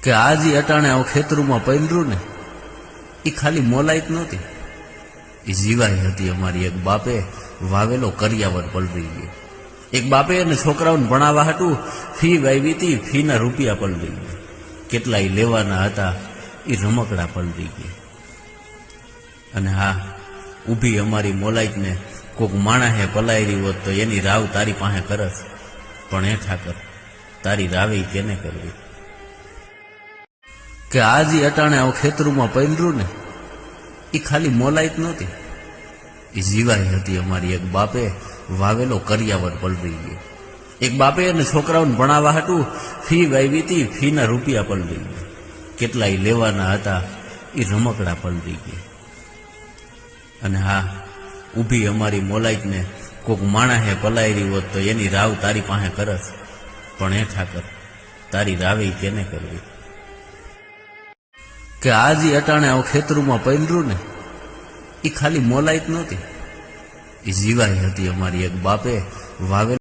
કે આજી અટાણે આવું ખેતરુમાં પૈલરું ને એ ખાલી મોલાઈ જ નહોતી, એ જીવાઈ હતી અમારી. એક બાપે વાવેલો કરિયાવર પલરી ગયો. એક બાપે એને છોકરાઓને ભણાવવા હાટું ફી વાવી હતી, ફીના રૂપિયા પલરી ગયા. કેટલાય લેવાના હતા એ રમકડા પલરી ગયા. અને હા, ઊભી અમારી મોલાઈકને કોક માણસે પલાયરી હોત તો એની રાવ તારી પાસે કરત, પણ એ ઠાકર તારી રાવે કેને કરવી. કે આજી અટાણે આવું ખેતરુમાં પૈલરું ને એ ખાલી મોલાઈ જ નહોતી, એ જીવાઈ હતી અમારી. એક બાપે વાવેલો કરિયાવર પલરી ગયો. એક બાપે એને છોકરાઓને ભણાવવા હાટું ફી વાવી હતી, ફીના રૂપિયા પલરી ગયા. કેટલાય લેવાના હતા એ રમકડા પલરી ગયા. અને હા, ઊભી અમારી મોલાઈકને કોક માણસે પલાયરી હોત તો એની રાવ તારી પાસે કરત, પણ એ ઠાકર તારી રાવે કેને કરવી. કે આજી અટાણે આવું ખેતરુમાં પૈલરું ને એ ખાલી મોલાઈ જ નહોતી, એ જીવાઈ હતી અમારી. એક બાપે વાવેલો